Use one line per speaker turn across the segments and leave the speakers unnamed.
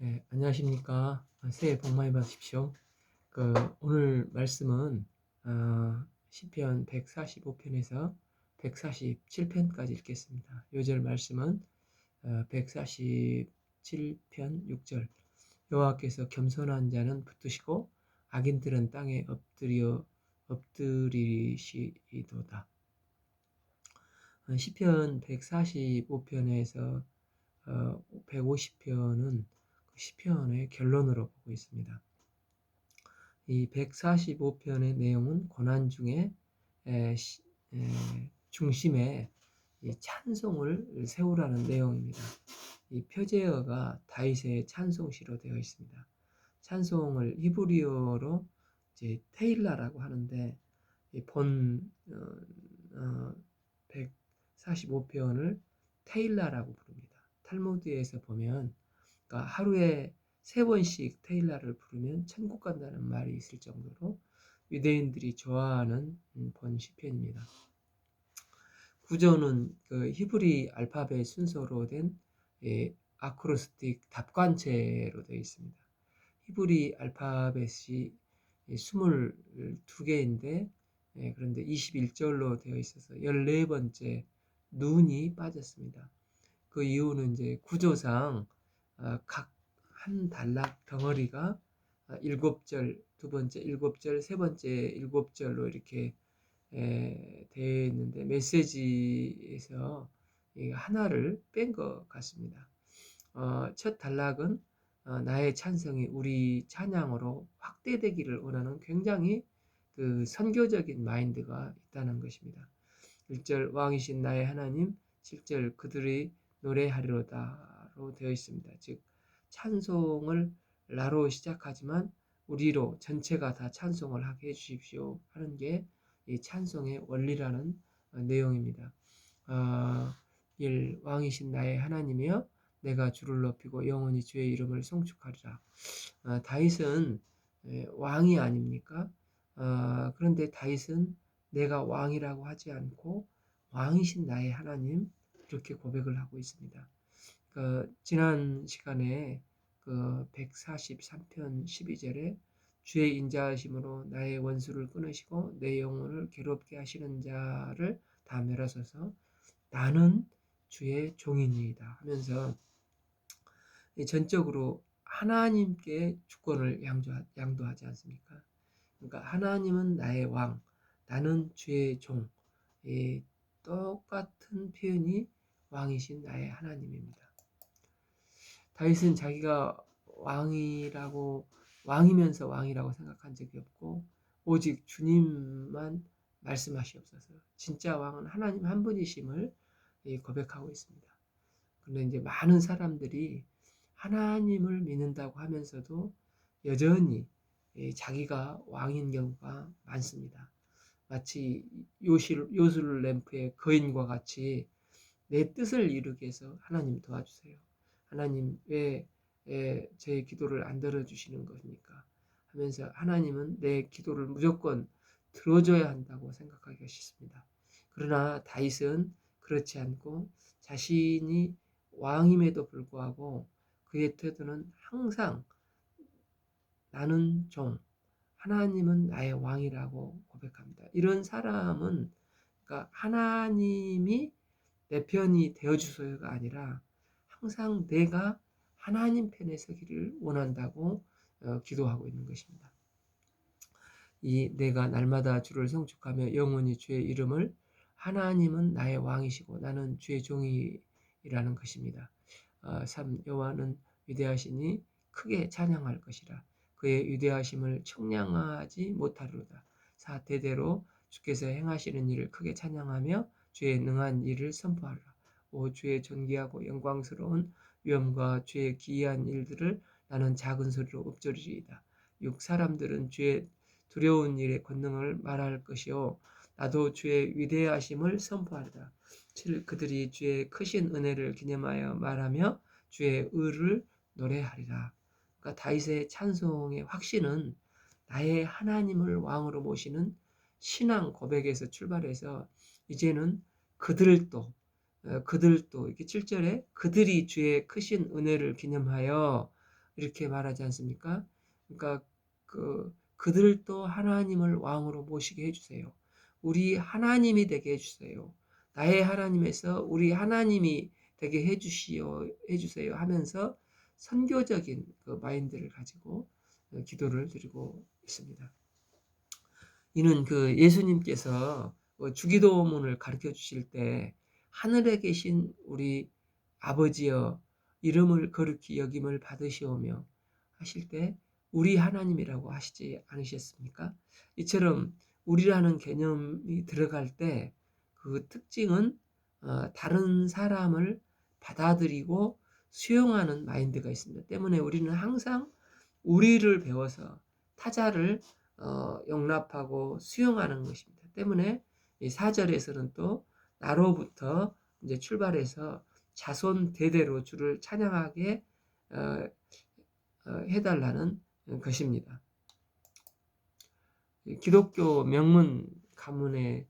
네, 안녕하십니까. 새해 복 많이 받으십시오. 오늘 말씀은 시편 145편에서 147편까지 읽겠습니다. 요절 말씀은 147편 6절. 여호와께서 겸손한 자는 붙드시고 악인들은 땅에 엎드리시도다. 시편 145편에서 150편은 시편의 결론으로 보고 있습니다. 이 145편의 내용은 고난 중에 중심에 이 찬송을 세우라는 내용입니다. 이 표제어가 다윗의 찬송시로 되어 있습니다. 찬송을 히브리어로 이제 테일라라고 하는데 본 145편을 테일라라고 부릅니다. 탈무드에서 보면 그러니까 하루에 3번씩 테일라를 부르면 천국 간다는 말이 있을 정도로 유대인들이 좋아하는 본 시편입니다. 구조는 그 히브리 알파벳 순서로 된 아크로스틱 답관체로 되어 있습니다. 히브리 알파벳이 22개인데 그런데 21절로 되어 있어서 14번째 눈이 빠졌습니다. 그 이유는 이제 구조상 각 한 단락 덩어리가 7절, 두 번째 7절, 세 번째 7절로 이렇게 되어 있는데 메시지에서 하나를 뺀 것 같습니다. 첫 단락은 나의 찬성이 우리 찬양으로 확대되기를 원하는 굉장히 그 선교적인 마인드가 있다는 것입니다. 1절 왕이신 나의 하나님, 7절 그들이 노래하리로다로 되어 있습니다. 즉 찬송을 나로 시작하지만 우리로 전체가 다 찬송을 하게 해주십시오 하는 게 이 찬송의 원리라는 내용입니다. 1. 왕이신 나의 하나님이여 내가 주를 높이고 영원히 주의 이름을 송축하리라. 다윗은 왕이 아닙니까? 그런데 다윗은 내가 왕이라고 하지 않고 왕이신 나의 하나님 이렇게 고백을 하고 있습니다. 지난 시간에 143편 12절에 주의 인자하심으로 나의 원수를 끊으시고 내 영혼을 괴롭게 하시는 자를 다 멸하소서 나는 주의 종이니이다 하면서 전적으로 하나님께 주권을 양도하지 않습니까? 그러니까 하나님은 나의 왕, 나는 주의 종. 똑같은 표현이 왕이신 나의 하나님입니다. 다윗은 자기가 왕이면서 왕이라고 생각한 적이 없고 오직 주님만 말씀하시옵소서. 진짜 왕은 하나님 한 분이심을 고백하고 있습니다. 그런데 이제 많은 사람들이 하나님을 믿는다고 하면서도 여전히 자기가 왕인 경우가 많습니다. 마치 요술램프의 거인과 같이 내 뜻을 이루기 위해서 하나님 도와주세요. 하나님 왜 제 기도를 안 들어주시는 겁니까? 하면서 하나님은 내 기도를 무조건 들어줘야 한다고 생각하기가 쉽습니다. 그러나 다윗은 그렇지 않고 자신이 왕임에도 불구하고 그의 태도는 항상 나는 종, 하나님은 나의 왕이라고 고백합니다. 이런 사람은 그러니까 하나님이 내 편이 되어주소서가 아니라 항상 내가 하나님 편에 서기를 원한다고 기도하고 있는 것입니다. 내가 날마다 주를 성축하며 영원히 주의 이름을 하나님은 나의 왕이시고 나는 주의 종이라는 것입니다. 3. 여호와는 위대하시니 크게 찬양할 것이라 그의 위대하심을 청량하지 못하리로다. 4. 대대로 주께서 행하시는 일을 크게 찬양하며 주의 능한 일을 선포하리라. 5. 주의 존귀하고 영광스러운 위엄과 주의 기이한 일들을 나는 작은 소리로 읊조리리이다. 6. 사람들은 주의 두려운 일의 권능을 말할 것이요 나도 주의 위대하심을 선포하리라. 7. 그들이 주의 크신 은혜를 기념하여 말하며 주의 의를 노래하리라. 그러니까 다윗의 찬송의 확신은 나의 하나님을 왕으로 모시는 신앙 고백에서 출발해서 이제는 그들도 이렇게 7절에 그들이 주의 크신 은혜를 기념하여 이렇게 말하지 않습니까? 그러니까 그들도 하나님을 왕으로 모시게 해주세요. 우리 하나님이 되게 해주세요. 나의 하나님에서 우리 하나님이 되게 해주세요 하면서 선교적인 그 마인드를 가지고 기도를 드리고 있습니다. 이는 그 예수님께서 주기도문을 가르쳐 주실 때 하늘에 계신 우리 아버지여 이름을 거룩히 여김을 받으시오며 하실 때 우리 하나님이라고 하시지 않으셨습니까? 이처럼 우리라는 개념이 들어갈 때 그 특징은 다른 사람을 받아들이고 수용하는 마인드가 있습니다. 때문에 우리는 항상 우리를 배워서 타자를 용납하고 수용하는 것입니다. 때문에 이 4절에서는 또 나로부터 이제 출발해서 자손 대대로 주를 찬양하게 해달라는 것입니다. 기독교 명문 가문의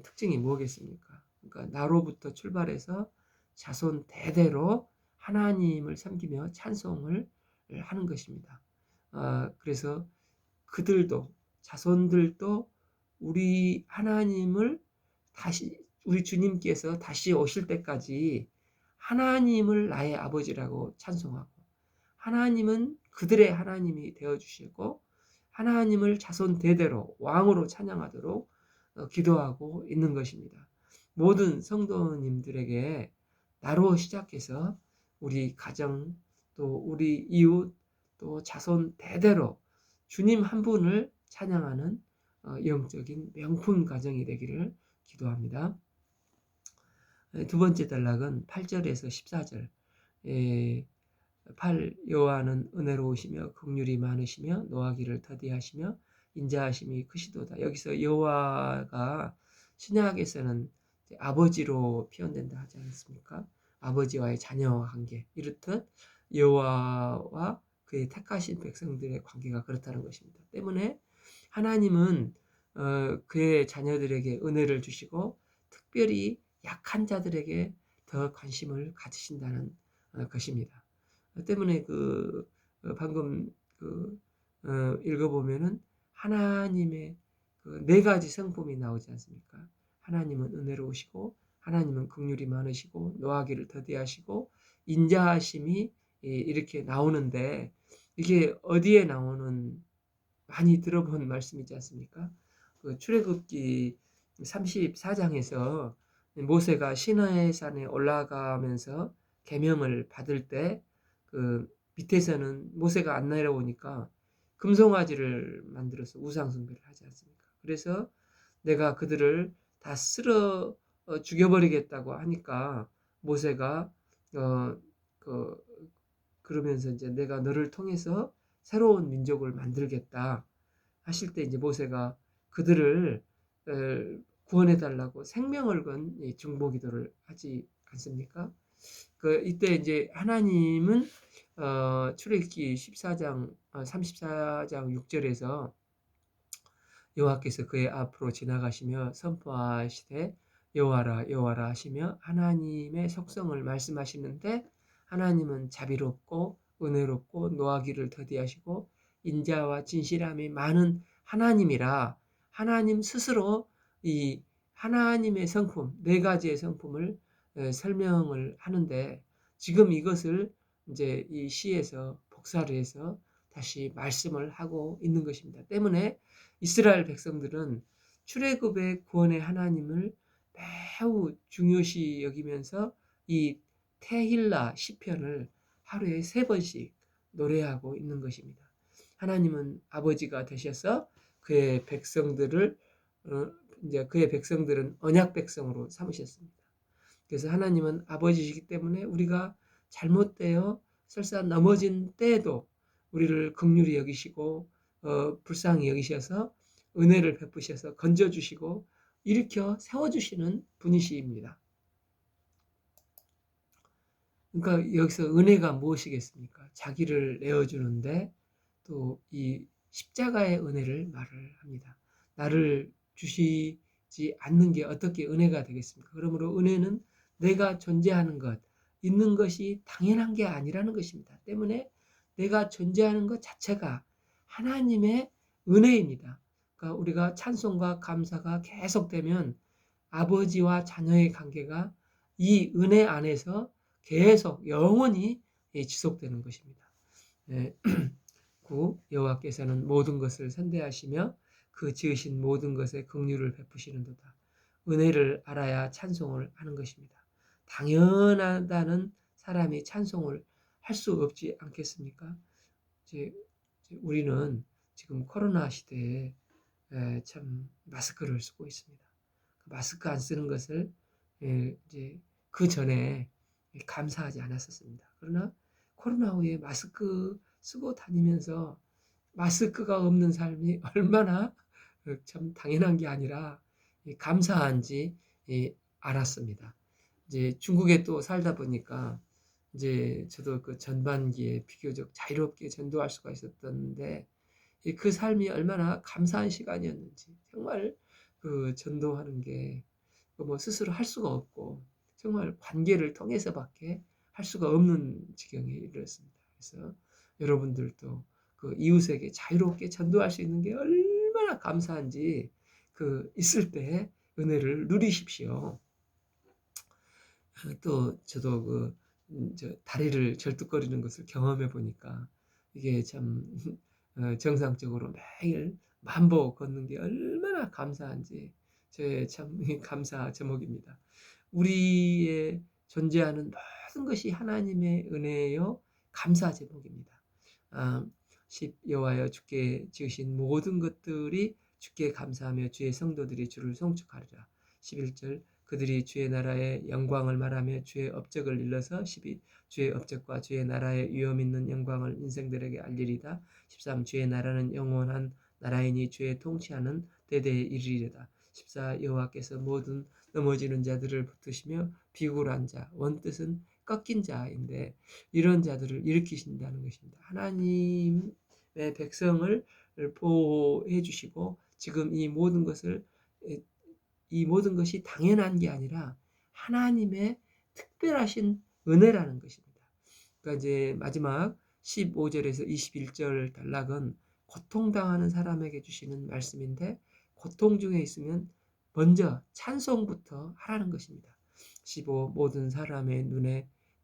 특징이 뭐겠습니까? 그러니까 나로부터 출발해서 자손 대대로 하나님을 섬기며 찬송을 하는 것입니다. 그래서 그들도 자손들도 우리 하나님을 우리 주님께서 다시 오실 때까지 하나님을 나의 아버지라고 찬송하고 하나님은 그들의 하나님이 되어주시고 하나님을 자손 대대로 왕으로 찬양하도록 기도하고 있는 것입니다. 모든 성도님들에게 나로 시작해서 우리 가정 또 우리 이웃 또 자손 대대로 주님 한 분을 찬양하는 영적인 명품 가정이 되기를 기도합니다. 두 번째 단락은 8절에서 14절. 8. 여호와는 은혜로우시며 긍휼이 많으시며 노하기를 더디하시며 인자하심이 크시도다. 여기서 여호와가 신약에서는 아버지로 표현된다 하지 않습니까? 아버지와의 자녀 관계. 이렇듯 여호와와 그의 택하신 백성들의 관계가 그렇다는 것입니다. 때문에 하나님은 그의 자녀들에게 은혜를 주시고 특별히 약한 자들에게 더 관심을 가지신다는 것입니다. 때문에 방금 읽어보면은 하나님의 네 가지 성품이 나오지 않습니까? 하나님은 은혜로우시고 하나님은 긍휼이 많으시고 노하기를 더디하시고 인자하심이 이렇게 나오는데 이게 어디에 나오는 많이 들어본 말씀이지 않습니까? 출애굽기 34장에서 모세가 시내산에 올라가면서 계명을 받을 때 밑에서는 모세가 안 내려오니까 금송아지를 만들어서 우상 숭배를 하지 않습니까? 그래서 내가 그들을 다 쓸어 죽여버리겠다고 하니까 모세가 그러면서 이제 내가 너를 통해서 새로운 민족을 만들겠다 하실 때 이제 모세가 그들을 구원해 달라고 생명을 건 중보기도를 하지 않습니까? 이때 이제 하나님은 출애굽기 34장 6절에서 여호와께서 그의 앞으로 지나가시며 선포하시되 여호와라 여호와라 하시며 하나님의 속성을 말씀하시는데 하나님은 자비롭고 은혜롭고 노하기를 더디하시고 인자와 진실함이 많은 하나님이라 하나님 스스로 이 하나님의 성품 네 가지의 성품을 설명을 하는데 지금 이것을 이제 이 시에서 복사를 해서 다시 말씀을 하고 있는 것입니다. 때문에 이스라엘 백성들은 출애굽의 구원의 하나님을 매우 중요시 여기면서 이 테힐라 시편을 하루에 3번씩 노래하고 있는 것입니다. 하나님은 아버지가 되셔서 그의 백성들을 이제 그의 백성들은 언약 백성으로 삼으셨습니다. 그래서 하나님은 아버지시기 때문에 우리가 잘못되어 설사 넘어진 때에도 우리를 긍휼히 여기시고 불쌍히 여기셔서 은혜를 베푸셔서 건져주시고 일으켜 세워주시는 분이십니다. 그러니까 여기서 은혜가 무엇이겠습니까? 자기를 내어주는데 또 이 십자가의 은혜를 말을 합니다. 나를 주시지 않는 게 어떻게 은혜가 되겠습니까? 그러므로 은혜는 내가 존재하는 것, 있는 것이 당연한 게 아니라는 것입니다. 때문에 내가 존재하는 것 자체가 하나님의 은혜입니다. 그러니까 우리가 찬송과 감사가 계속되면 아버지와 자녀의 관계가 이 은혜 안에서 계속 영원히 지속되는 것입니다. 네. 9. 여호와께서는 모든 것을 선대하시며 그 지으신 모든 것에 긍휼을 베푸시는도다. 은혜를 알아야 찬송을 하는 것입니다. 당연하다는 사람이 찬송을 할 수 없지 않겠습니까? 이제 우리는 지금 코로나 시대에 참 마스크를 쓰고 있습니다. 마스크 안 쓰는 것을 이제 그 전에 감사하지 않았었습니다. 그러나 코로나 후에 마스크 쓰고 다니면서 마스크가 없는 삶이 얼마나 참 당연한 게 아니라 감사한지 알았습니다. 이제 중국에 또 살다 보니까 이제 저도 그 전반기에 비교적 자유롭게 전도할 수가 있었던데 그 삶이 얼마나 감사한 시간이었는지 정말 그 전도하는 게 뭐 스스로 할 수가 없고 정말 관계를 통해서밖에 할 수가 없는 지경에 이르렀습니다. 그래서 여러분들도 그 이웃에게 자유롭게 전도할 수 있는 게 얼마나 감사한지 그 있을 때 은혜를 누리십시오. 또 저도 저 다리를 절뚝거리는 것을 경험해 보니까 이게 참 정상적으로 매일 만보 걷는 게 얼마나 감사한지 저의 참 감사 제목입니다. 우리의 존재하는 모든 것이 하나님의 은혜요 감사 제목입니다. 10. 여호와여 주께 지으신 모든 것들이 주께 감사하며 주의 성도들이 주를 송축하리라. 11절 그들이 주의 나라의 영광을 말하며 주의 업적을 일러서 12. 주의 업적과 주의 나라의 위엄 있는 영광을 인생들에게 알리리다. 13. 주의 나라는 영원한 나라이니 주의 통치하는 대대에 이르리다. 14. 여호와께서 모든 넘어지는 자들을 붙드시며 비굴한 자, 원뜻은 꺾인 자인데 이런 자들을 일으키신다는 것입니다. 하나님의 백성을 보호해 주시고 지금 이 모든 것이 당연한 게 아니라 하나님의 특별하신 은혜라는 것입니다. 그러니까 이제 마지막 15절에서 21절 단락은 고통당하는 사람에게 주시는 말씀인데 고통 중에 있으면 먼저 찬송부터 하라는 것입니다. 15 모든 사람의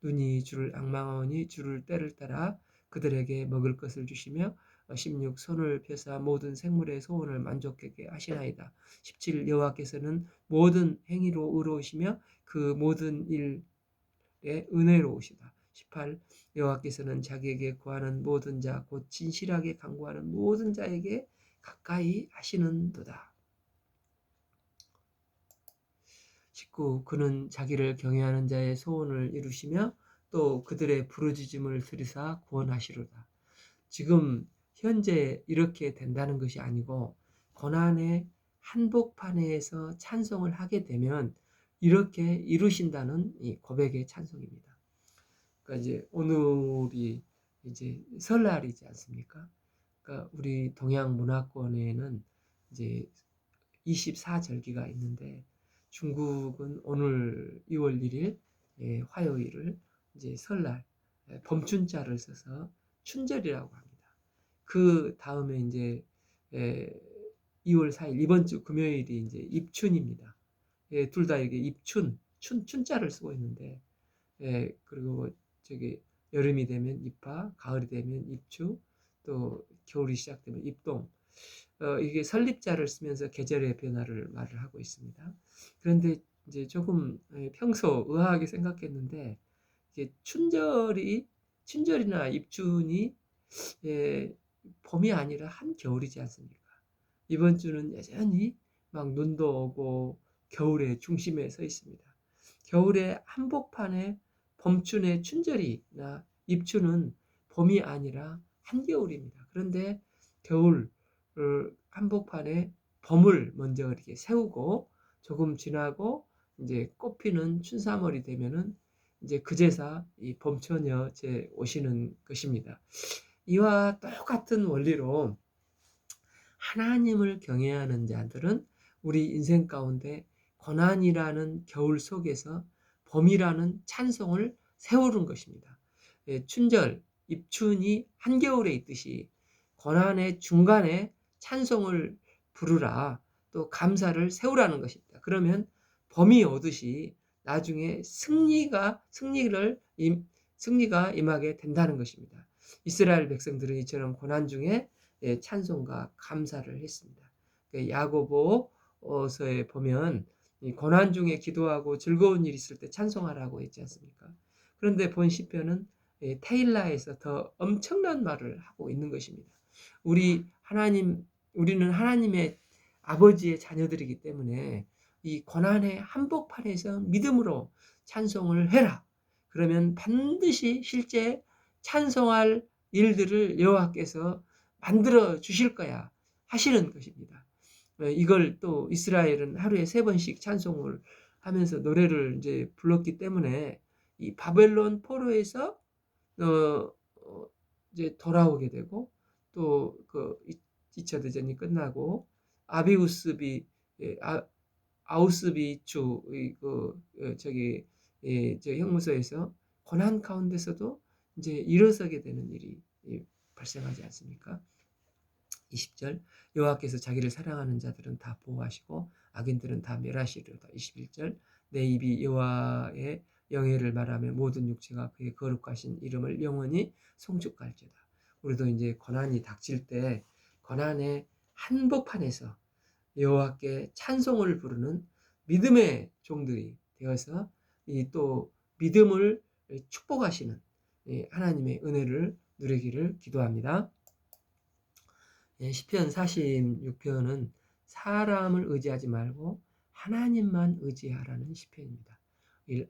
눈이 주를 앙망하오니 주를 때를 따라 그들에게 먹을 것을 주시며 16 손을 펴사 모든 생물의 소원을 만족하게 하시나이다. 17 여호와께서는 모든 행위로 의로우시며 그 모든 일에 은혜로우시다. 18 여호와께서는 자기에게 구하는 모든 자 곧 진실하게 간구하는 모든 자에게 가까이 하시는도다. 19 그는 자기를 경외하는 자의 소원을 이루시며 또 그들의 부르짖음을 들으사 구원하시로다. 지금 현재 이렇게 된다는 것이 아니고 고난의 한복판에서 찬송을 하게 되면 이렇게 이루신다는 이 고백의 찬송입니다. 그러니까 이제 오늘이 이제 설날이지 않습니까? 그러니까 우리 동양 문화권에는 이제 24절기가 있는데 중국은 오늘 2월 1일 화요일을 이제 설날 범춘자를 써서 춘절이라고 합니다. 그 다음에 이제 2월 4일 이번 주 금요일이 이제 입춘입니다. 둘 다 이게 입춘, 춘자를 쓰고 있는데 그리고 저기 여름이 되면 입하, 가을이 되면 입추, 또 겨울이 시작되면 입동. 이게 설립자를 쓰면서 계절의 변화를 말을 하고 있습니다. 그런데 이제 조금 평소 의아하게 생각했는데 이게 춘절이나 입춘이 봄이 아니라 한겨울이지 않습니까? 이번 주는 여전히 막 눈도 오고 겨울의 중심에 서 있습니다. 겨울의 한복판에 봄춘의 춘절이나 입춘은 봄이 아니라 한겨울입니다. 그런데 겨울 한복판에 봄을 먼저 이렇게 세우고 조금 지나고 이제 꽃피는 춘삼월이 되면은 이제 그제서 이 봄처녀 제 오시는 것입니다. 이와 똑같은 원리로 하나님을 경외하는 자들은 우리 인생 가운데 고난이라는 겨울 속에서 봄이라는 찬송을 세우는 것입니다. 춘절, 입춘이 한겨울에 있듯이 고난의 중간에 찬송을 부르라, 또 감사를 세우라는 것입니다. 그러면 범이 오듯이 나중에 승리가 임하게 된다는 것입니다. 이스라엘 백성들은 이처럼 고난 중에 찬송과 감사를 했습니다. 야고보서에 보면 고난 중에 기도하고 즐거운 일 있을 때 찬송하라고 했지 않습니까? 그런데 본 시편은 테일라에서 더 엄청난 말을 하고 있는 것입니다. 우리는 하나님의 아버지의 자녀들이기 때문에 이 고난의 한복판에서 믿음으로 찬송을 해라. 그러면 반드시 실제 찬송할 일들을 여호와께서 만들어 주실 거야 하시는 것입니다. 이걸 또 이스라엘은 하루에 3번씩 찬송을 하면서 노래를 이제 불렀기 때문에 이 바벨론 포로에서 이제 돌아오게 되고, 또 그 2차 대전이 끝나고 아비우스비 아우스비추 저기 저 형무소에서 고난 가운데서도 이제 일어서게 되는 일이 발생하지 않습니까? 20절, 여호와께서 자기를 사랑하는 자들은 다 보호하시고 악인들은 다 멸하시리로다. 21절, 내 입이 여호와의 영예를 말하며 모든 육체가 그의 거룩하신 이름을 영원히 송축할지어다. 우리도 이제 고난이 닥칠 때 고난의 한복판에서 여호와께 찬송을 부르는 믿음의 종들이 되어서 이 또 믿음을 축복하시는 하나님의 은혜를 누리기를 기도합니다. 시편 46편은 사람을 의지하지 말고 하나님만 의지하라는 시편입니다.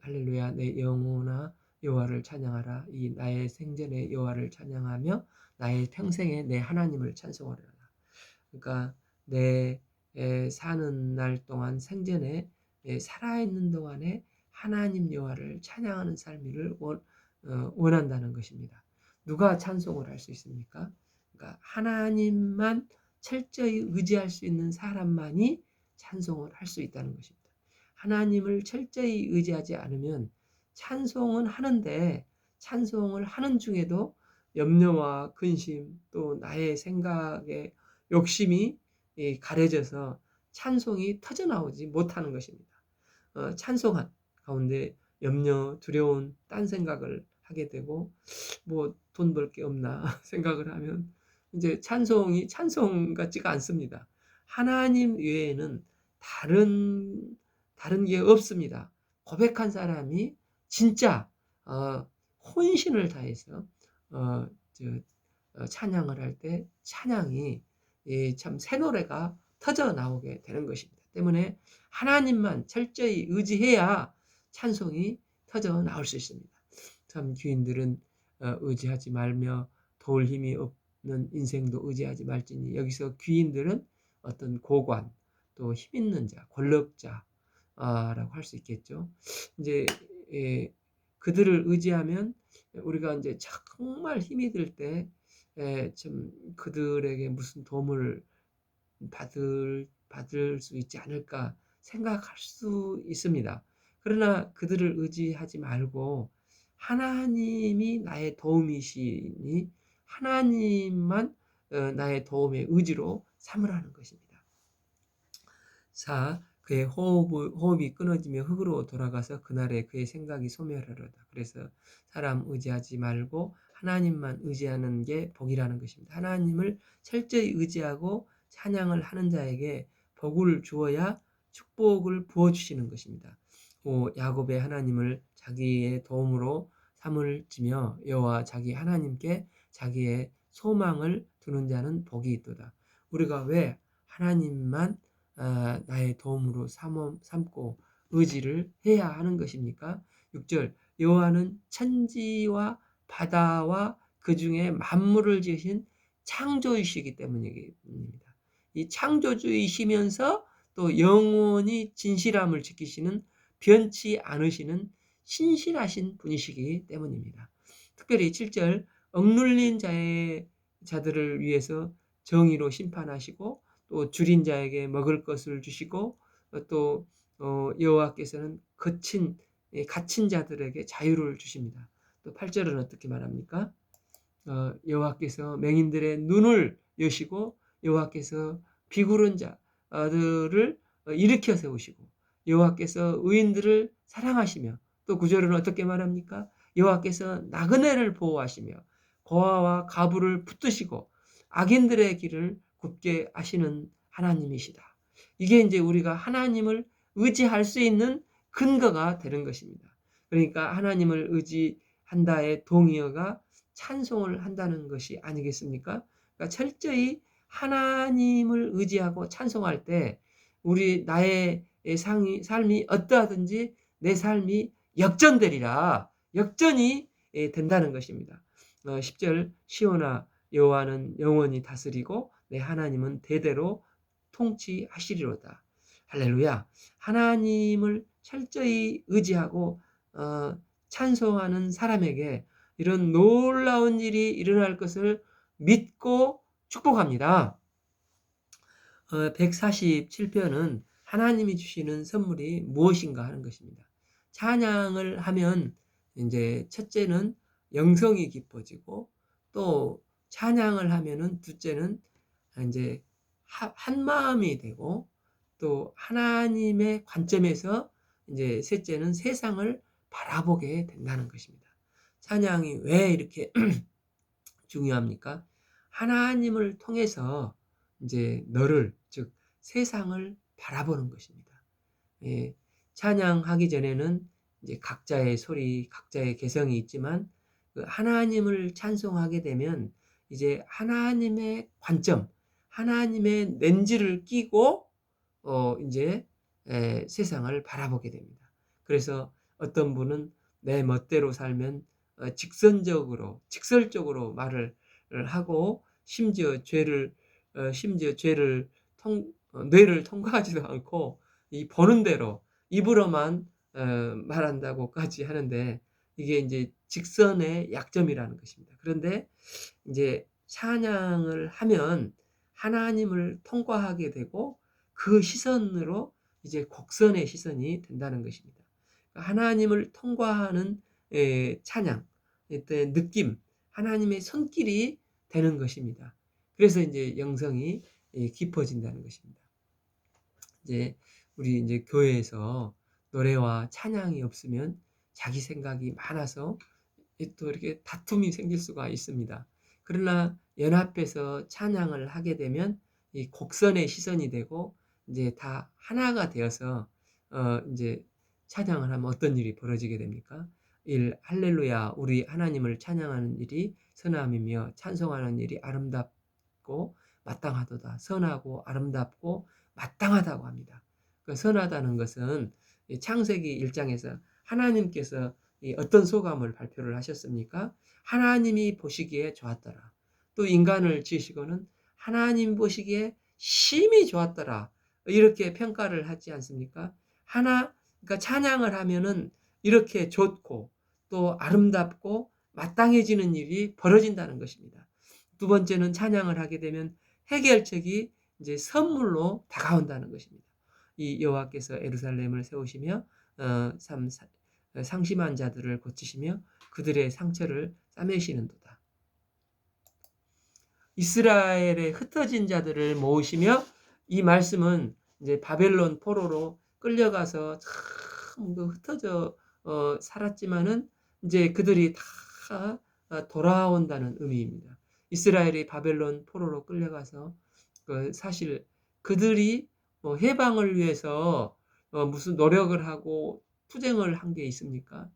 할렐루야, 내 영혼아 여호와를 찬양하라. 이 나의 생전에 여호와를 찬양하며 나의 평생에 내 하나님을 찬송하리라. 그러니까 내 사는 날 동안, 생전에 살아있는 동안에 하나님 여호와를 찬양하는 삶을 원한다는 것입니다. 누가 찬송을 할 수 있습니까? 그러니까 하나님만 철저히 의지할 수 있는 사람만이 찬송을 할 수 있다는 것입니다. 하나님을 철저히 의지하지 않으면 찬송은 하는데, 찬송을 하는 중에도 염려와 근심, 또 나의 생각에 욕심이 가려져서 찬송이 터져나오지 못하는 것입니다. 찬송한 가운데 염려, 두려운 딴 생각을 하게 되고, 뭐 돈 벌 게 없나 생각을 하면 이제 찬송이 찬송 같지가 않습니다. 하나님 외에는 다른 게 없습니다. 고백한 사람이 진짜 혼신을 다해서 찬양을 할 때 찬양이 참 새 노래가 터져 나오게 되는 것입니다. 때문에 하나님만 철저히 의지해야 찬송이 터져 나올 수 있습니다. 참 귀인들은 의지하지 말며 도울 힘이 없는 인생도 의지하지 말지니, 여기서 귀인들은 어떤 고관, 또 힘 있는 자, 권력자라고 할 수 있겠죠. 이제 그들을 의지하면 우리가 이제 정말 힘이 들 때 좀 그들에게 무슨 도움을 받을 수 있지 않을까 생각할 수 있습니다. 그러나 그들을 의지하지 말고 하나님이 나의 도움이시니 하나님만 나의 도움의 의지로 삼으라는 것입니다. 4. 그의 호흡이 끊어지며 흙으로 돌아가서 그날에 그의 생각이 소멸하려다. 그래서 사람 의지하지 말고 하나님만 의지하는 게 복이라는 것입니다. 하나님을 철저히 의지하고 찬양을 하는 자에게 복을 주어야 축복을 부어주시는 것입니다. 야곱의 하나님을 자기의 도움으로 삼을지며 여호와 자기 하나님께 자기의 소망을 두는 자는 복이 있도다. 우리가 왜 하나님만 나의 도움으로 삼고 의지를 해야 하는 것입니까? 6절, 여호와는 천지와 바다와 그 중에 만물을 지으신 창조주이시기 때문입니다. 이 창조주이시면서 또 영원히 진실함을 지키시는, 변치 않으시는 신실하신 분이시기 때문입니다. 특별히 7절, 억눌린 자들을 위해서 정의로 심판하시고 또 줄인 자에게 먹을 것을 주시고, 또 여호와께서는 갇힌 자들에게 자유를 주십니다. 또 8절은 어떻게 말합니까? 여호와께서 맹인들의 눈을 여시고 여호와께서 비구른 자들을 일으켜 세우시고 여호와께서 의인들을 사랑하시며 또 9절은 어떻게 말합니까? 여호와께서 나그네를 보호하시며 고아와 과부를 붙드시고 악인들의 길을 굽게 하시는 하나님이시다. 이게 이제 우리가 하나님을 의지할 수 있는 근거가 되는 것입니다. 그러니까 하나님을 의지한다의 동의어가 찬송을 한다는 것이 아니겠습니까? 그러니까 철저히 하나님을 의지하고 찬송할 때 나의 삶이 어떠하든지 내 삶이 역전되리라. 역전이 된다는 것입니다. 10절 시온아 여호와는 영원히 다스리고 내 하나님은 대대로 통치하시리로다. 할렐루야. 하나님을 철저히 의지하고 찬송하는 사람에게 이런 놀라운 일이 일어날 것을 믿고 축복합니다. 147편은 하나님이 주시는 선물이 무엇인가 하는 것입니다. 찬양을 하면 이제 첫째는 영성이 깊어지고 또 찬양을 하면은 둘째는 이제 한 마음이 되고 또 하나님의 관점에서 이제 셋째는 세상을 바라보게 된다는 것입니다. 찬양이 왜 이렇게 중요합니까? 하나님을 통해서 이제 너를 즉 세상을 바라보는 것입니다. 예, 찬양하기 전에는 이제 각자의 소리, 각자의 개성이 있지만 그 하나님을 찬송하게 되면 이제 하나님의 관점, 하나님의 렌즈를 끼고 이제 세상을 바라보게 됩니다. 그래서 어떤 분은 내 멋대로 살면 직설적으로 말을 하고 심지어 뇌를 통과하지도 않고 이 보는 대로 입으로만 말한다고까지 하는데 이게 이제 직선의 약점이라는 것입니다. 그런데 이제 찬양을 하면 하나님을 통과하게 되고 그 시선으로 이제 곡선의 시선이 된다는 것입니다. 하나님을 통과하는 찬양, 느낌, 하나님의 손길이 되는 것입니다. 그래서 이제 영성이 깊어진다는 것입니다. 이제 우리 이제 교회에서 노래와 찬양이 없으면 자기 생각이 많아서 또 이렇게 다툼이 생길 수가 있습니다. 그러나 연합해서 찬양을 하게 되면 이 곡선의 시선이 되고 이제 다 하나가 되어서 이제 찬양을 하면 어떤 일이 벌어지게 됩니까? 할렐루야 우리 하나님을 찬양하는 일이 선함이며 찬송하는 일이 아름답고 마땅하도다. 선하고 아름답고 마땅하다고 합니다. 그 선하다는 것은 창세기 1장에서 하나님께서 어떤 소감을 발표를 하셨습니까? 하나님이 보시기에 좋았더라. 또 인간을 지으시고는 하나님 보시기에 심히 좋았더라. 이렇게 평가를 하지 않습니까? 그러니까 찬양을 하면은 이렇게 좋고 또 아름답고 마땅해지는 일이 벌어진다는 것입니다. 두 번째는 찬양을 하게 되면 해결책이 이제 선물로 다가온다는 것입니다. 이 여호와께서 예루살렘을 세우시며 상심한 자들을 고치시며 그들의 상처를 싸매시는도다. 이스라엘의 흩어진 자들을 모으시며 이 말씀은 이제 바벨론 포로로 끌려가서 참 흩어져 살았지만은 이제 그들이 다 돌아온다는 의미입니다. 이스라엘이 바벨론 포로로 끌려가서 사실 그들이 해방을 위해서 무슨 노력을 하고 투쟁을 한 게 있습니까?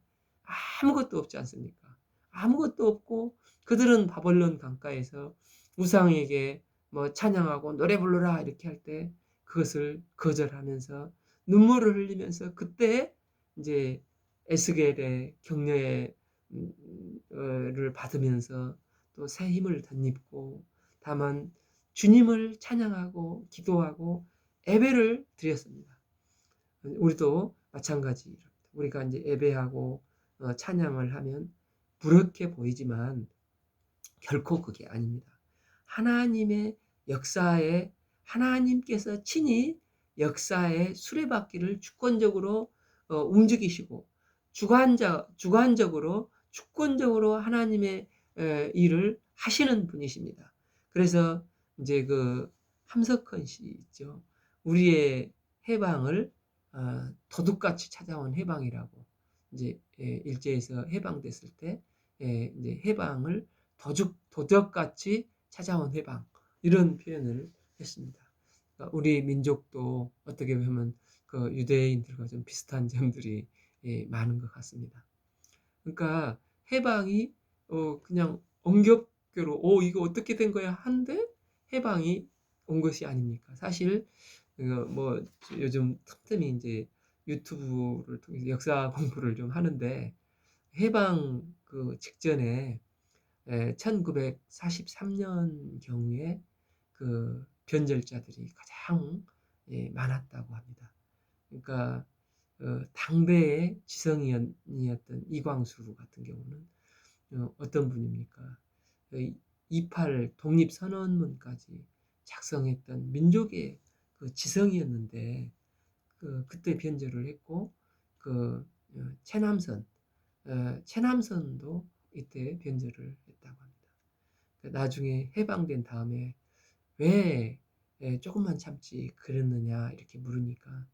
아무것도 없지 않습니까? 아무것도 없고 그들은 바벨론 강가에서 우상에게 찬양하고 노래 부르라 이렇게 할 때 그것을 거절하면서 눈물을 흘리면서 그때 이제 에스겔의 격려를 받으면서 또 새 힘을 덧입고 다만 주님을 찬양하고 기도하고 예배를 드렸습니다. 우리도 마찬가지입니다. 우리가 이제 예배하고 찬양을 하면 부럽게 보이지만 결코 그게 아닙니다. 하나님의 역사에 하나님께서 친히 역사의 수레바퀴를 주권적으로 움직이시고 주관적으로 주권적으로 하나님의 일을 하시는 분이십니다. 그래서 이제 그 함석헌 씨 있죠. 우리의 해방을 도둑같이 찾아온 해방이라고 이제 일제에서 해방됐을 때 이제 해방을 도적같이 찾아온 해방 이런 표현을 했습니다. 그러니까 우리 민족도 어떻게 보면 그 유대인들과 좀 비슷한 점들이 많은 것 같습니다. 그러니까 해방이 그냥 엉겹교로 이거 어떻게 된 거야 한데 해방이 온 것이 아닙니까? 사실 뭐 요즘 틈틈이 이제 유튜브를 통해서 역사 공부를 좀 하는데 해방 그 직전에 1943년 경우에 그 변절자들이 가장 많았다고 합니다. 그러니까 당대의 지성인이었던 이광수 같은 경우는 어떤 분입니까? 28 독립선언문까지 작성했던 민족의 그 지성이었는데 그때 변절을 했고 그 체남선도 이때 변절을 했다고 합니다. 나중에 해방된 다음에 왜 조금만 참지 그랬느냐 이렇게 물으니까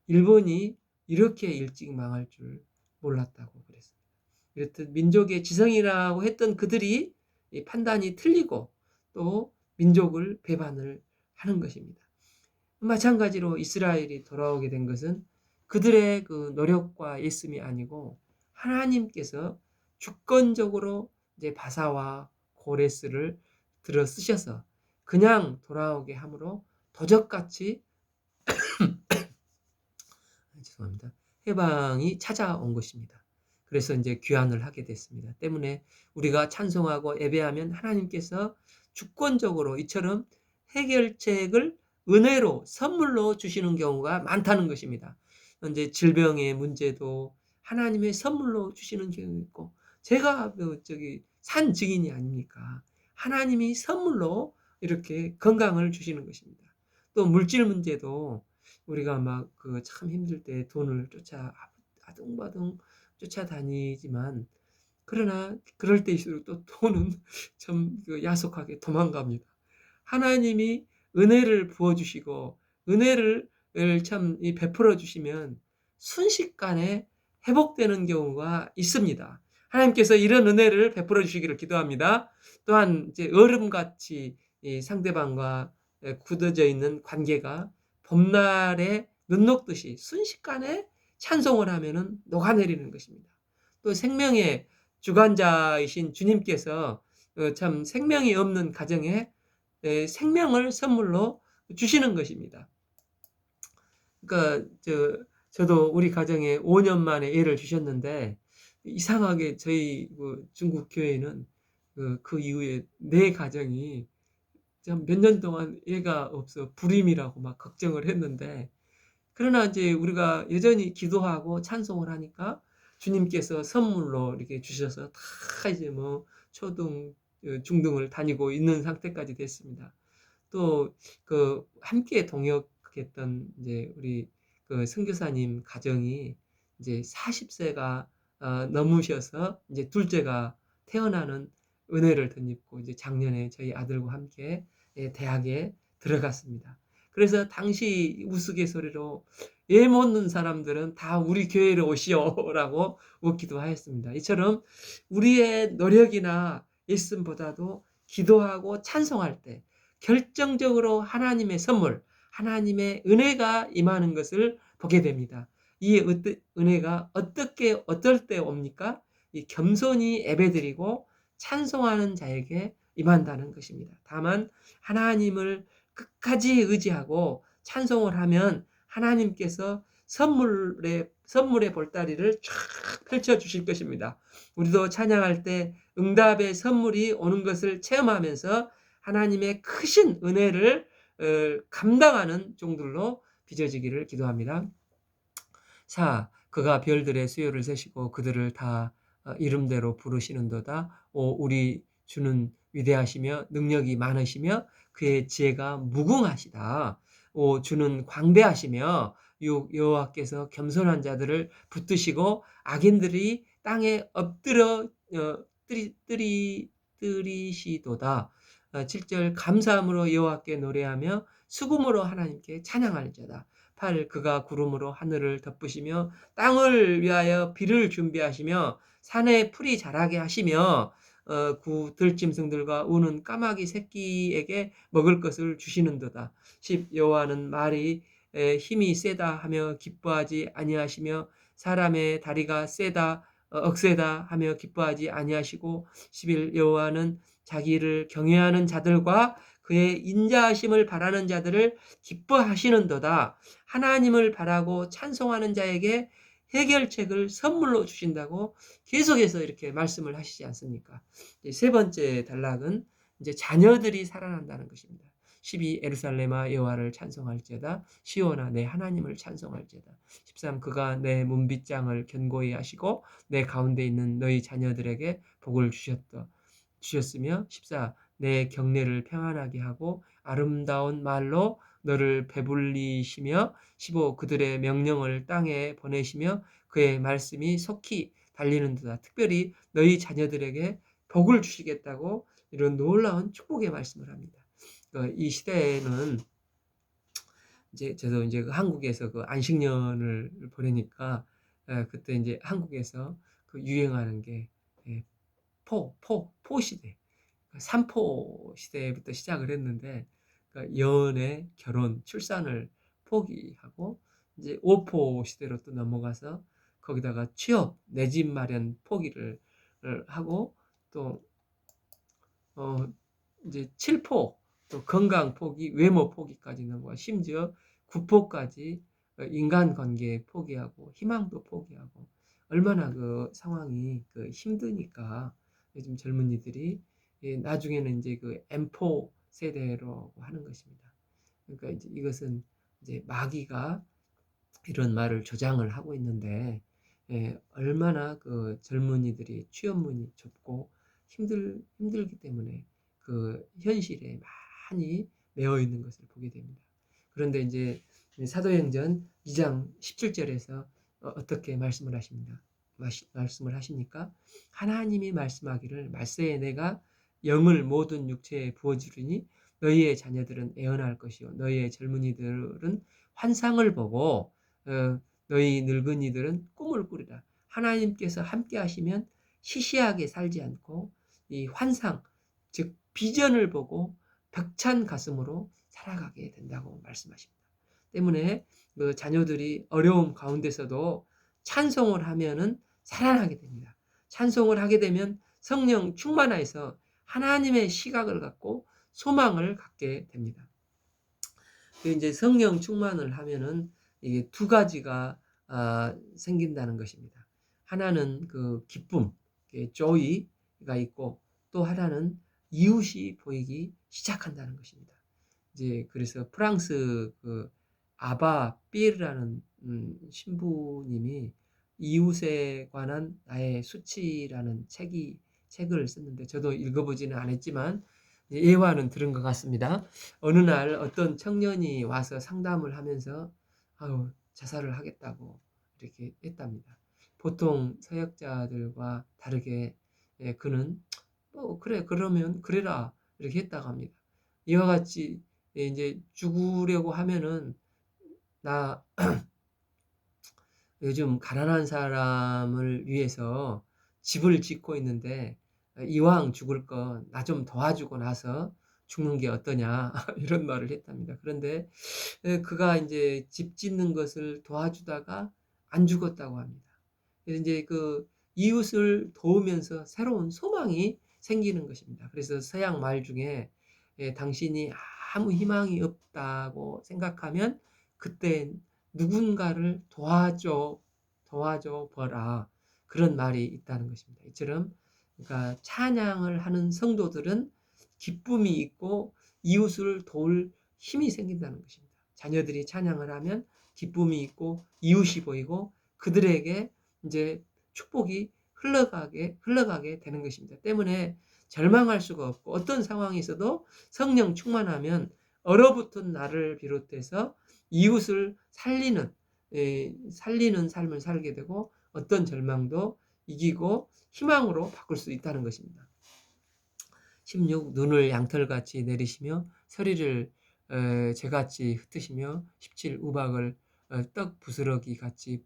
일본이 이렇게 일찍 망할 줄 몰랐다고 그랬습니다. 이렇듯 민족의 지성이라고 했던 그들이 판단이 틀리고 또 민족을 배반을 하는 것입니다. 마찬가지로 이스라엘이 돌아오게 된 것은 그들의 그 노력과 애씀이 아니고 하나님께서 주권적으로 이제 바사와 고레스를 들어 쓰셔서 그냥 돌아오게 함으로 도적같이 죄송합니다. 해방이 찾아온 것입니다. 그래서 이제 귀환을 하게 됐습니다. 때문에 우리가 찬송하고 예배하면 하나님께서 주권적으로 이처럼 해결책을 은혜로 선물로 주시는 경우가 많다는 것입니다. 이제 질병의 문제도 하나님의 선물로 주시는 경우 있고 제가 산 증인이 아닙니까? 하나님이 선물로 이렇게 건강을 주시는 것입니다. 또 물질 문제도 우리가 막 그 참 힘들 때 돈을 아둥바둥 쫓아다니지만 그러나 그럴 때일수록 또 돈은 참 야속하게 도망갑니다. 하나님이 은혜를 부어주시고 은혜를 참 베풀어 주시면 순식간에 회복되는 경우가 있습니다. 하나님께서 이런 은혜를 베풀어 주시기를 기도합니다. 또한 이제 얼음같이 상대방과 굳어져 있는 관계가 봄날에 눈 녹듯이 순식간에 찬송을 하면은 녹아내리는 것입니다. 또 생명의 주관자이신 주님께서 참 생명이 없는 가정에 생명을 선물로 주시는 것입니다. 그러니까 저도 우리 가정에 5년 만에 애를 주셨는데 이상하게 저희 중국 교회는 그 이후에 내 가정이 몇 년 동안 애가 없어 불임이라고 막 걱정을 했는데 그러나 이제 우리가 여전히 기도하고 찬송을 하니까 주님께서 선물로 이렇게 주셔서 다 이제 뭐 초등, 중등을 다니고 있는 상태까지 됐습니다. 또 그 함께 동역했던 이제 우리 그 선교사님 가정이 이제 40세가 넘으셔서 이제 둘째가 태어나는 은혜를 덧입고 이제 작년에 저희 아들과 함께 대학에 들어갔습니다. 그래서 당시 우스갯소리로 애 못 낳은 사람들은 다 우리 교회로 오시오라고 웃기도 하였습니다. 이처럼 우리의 노력이나 애씀보다도 기도하고 찬송할 때 결정적으로 하나님의 선물, 하나님의 은혜가 임하는 것을 보게 됩니다. 이 은혜가 어떨 때 옵니까? 이 겸손히 예배드리고 찬송하는 자에게 임한다는 것입니다. 다만 하나님을 끝까지 의지하고 찬송을 하면 하나님께서 선물의 볼다리를 쫙 펼쳐 주실 것입니다. 우리도 찬양할 때 응답의 선물이 오는 것을 체험하면서 하나님의 크신 은혜를 감당하는 종들로 빚어지기를 기도합니다. 그가 별들의 수요를 세시고 그들을 다 이름대로 부르시는도다. 우리 주는 위대하시며 능력이 많으시며 그의 지혜가 무궁하시다. 주는 광대하시며 여호와께서 겸손한 자들을 붙드시고 악인들이 땅에 엎드려 깃들이시도다. 7절 감사함으로 여호와께 노래하며 수금으로 하나님께 찬양할 자다. 8 그가 구름으로 하늘을 덮으시며 땅을 위하여 비를 준비하시며 산에 풀이 자라게 하시며 9 들짐승들과 우는 까마귀 새끼에게 먹을 것을 주시는도다. 10 여호와는 말이 힘이 세다 하며 기뻐하지 아니하시며 사람의 다리가 세다 억세다 하며 기뻐하지 아니하시고 11 여호와는 자기를 경외하는 자들과 그의 인자하심을 바라는 자들을 기뻐하시는도다. 하나님을 바라고 찬송하는 자에게 해결책을 선물로 주신다고 계속해서 이렇게 말씀을 하시지 않습니까? 세 번째 단락은 이제 자녀들이 살아난다는 것입니다. 12 에루살렘아 여호와를 찬송할지어다. 시온아 내 하나님을 찬송할지어다. 13 그가 내 문빗장을 견고히 하시고 내 가운데 있는 너희 자녀들에게 복을 주셨으며 14 내 경내를 평안하게 하고 아름다운 말로 너를 배불리시며 15 그들의 명령을 땅에 보내시며 그의 말씀이 속히 달리는도다. 특별히 너희 자녀들에게 복을 주시겠다고 이런 놀라운 축복의 말씀을 합니다. 이 시대에는 이제 저도 이제 한국에서 그 안식년을 보내니까 그때 이제 한국에서 그 유행하는 게 포 시대, 삼포 시대부터 시작을 했는데 그러니까 연애, 결혼, 출산을 포기하고 이제 오포 시대로 또 넘어가서 거기다가 취업, 내 집 마련 포기를 하고 또 이제 7포, 또 건강 포기, 외모 포기까지 넘어가 심지어 구포까지 인간관계 포기하고 희망도 포기하고 얼마나 그 상황이 그 힘드니까 요즘 젊은이들이 나중에는 이제 그 M4 세대로 하는 것입니다. 그러니까 이제 이것은 이제 마귀가 이런 말을 조장을 하고 있는데 얼마나 그 젊은이들이 취업문이 좁고 힘들기 때문에 그 현실에 많이 매여 있는 것을 보게 됩니다. 그런데 이제 사도행전 2장 17절에서 어떻게 말씀을 하십니까? 하나님이 말씀하기를 말세에 내가 영을 모든 육체에 부어주리니 너희의 자녀들은 애언할 것이요 너희의 젊은이들은 환상을 보고 너희 늙은이들은 꿈을 꾸리라. 하나님께서 함께 하시면 시시하게 살지 않고 이 환상, 즉 비전을 보고 벅찬 가슴으로 살아가게 된다고 말씀하십니다. 때문에 그 자녀들이 어려움 가운데서도 찬송을 하면은 살아나게 됩니다. 찬송을 하게 되면 성령 충만하여서 하나님의 시각을 갖고 소망을 갖게 됩니다. 이제 성령 충만을 하면은 이게 두 가지가 생긴다는 것입니다. 하나는 그 기쁨, joy가 있고 또 하나는 이웃이 보이기 시작한다는 것입니다. 이제 그래서 프랑스 그 아바 삐르라는 신부님이 이웃에 관한 나의 수치라는 책을 썼는데 저도 읽어보지는 않았지만 예화는 들은 것 같습니다. 어느 날 어떤 청년이 와서 상담을 하면서 자살을 하겠다고 이렇게 했답니다. 보통 서역자들과 다르게 그는 그래 그러면 그래라 이렇게 했다고 합니다. 이와 같이 이제 죽으려고 하면은 나 요즘 가난한 사람을 위해서 집을 짓고 있는데 이왕 죽을 거 나 좀 도와주고 나서 죽는 게 어떠냐 이런 말을 했답니다. 그런데 그가 이제 집 짓는 것을 도와주다가 안 죽었다고 합니다. 그래서 이제 그 이웃을 도우면서 새로운 소망이 생기는 것입니다. 그래서 서양 말 중에 당신이 아무 희망이 없다고 생각하면 그때 누군가를 도와줘 보라 그런 말이 있다는 것입니다. 이처럼 그러니까 찬양을 하는 성도들은 기쁨이 있고 이웃을 도울 힘이 생긴다는 것입니다. 자녀들이 찬양을 하면 기쁨이 있고 이웃이 보이고 그들에게 이제 축복이 흘러가게 되는 것입니다. 때문에 절망할 수가 없고 어떤 상황에서도 성령 충만하면 얼어붙은 나를 비롯해서 이웃을 살리는 삶을 살게 되고 어떤 절망도 이기고 희망으로 바꿀 수 있다는 것입니다. 16 눈을 양털같이 내리시며 서리를 재같이 흩으시며 17 우박을 떡 부스러기 같이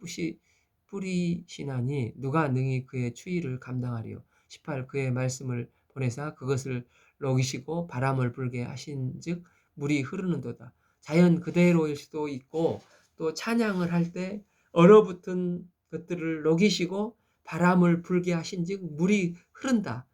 뿌리시나니 누가 능히 그의 추위를 감당하리요. 18 그의 말씀을 보내사 그것을 녹이시고 바람을 불게 하신즉 물이 흐르는도다. 자연 그대로일 수도 있고 또 찬양을 할 때 얼어붙은 것들을 녹이시고 바람을 불게 하신즉 물이 흐른다.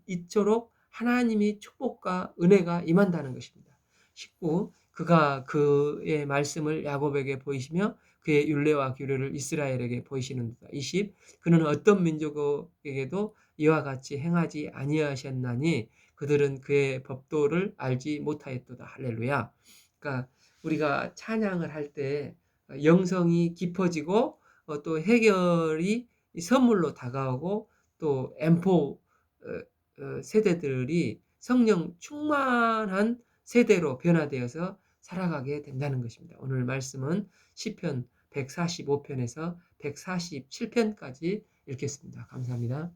이토록 하나님이 축복과 은혜가 임한다는 것입니다. 19 그가 그의 말씀을 야곱에게 보이시며 그의 율례와 규례를 이스라엘에게 보이시는도다. 20 그는 어떤 민족에게도 이와 같이 행하지 아니하셨나니 그들은 그의 법도를 알지 못하였도다. 할렐루야. 그러니까 우리가 찬양을 할 때 영성이 깊어지고 또 해결이 선물로 다가오고 또 M4 세대들이 성령 충만한 세대로 변화되어서 살아가게 된다는 것입니다. 오늘 말씀은 시편 145편에서 147편까지 읽겠습니다. 감사합니다.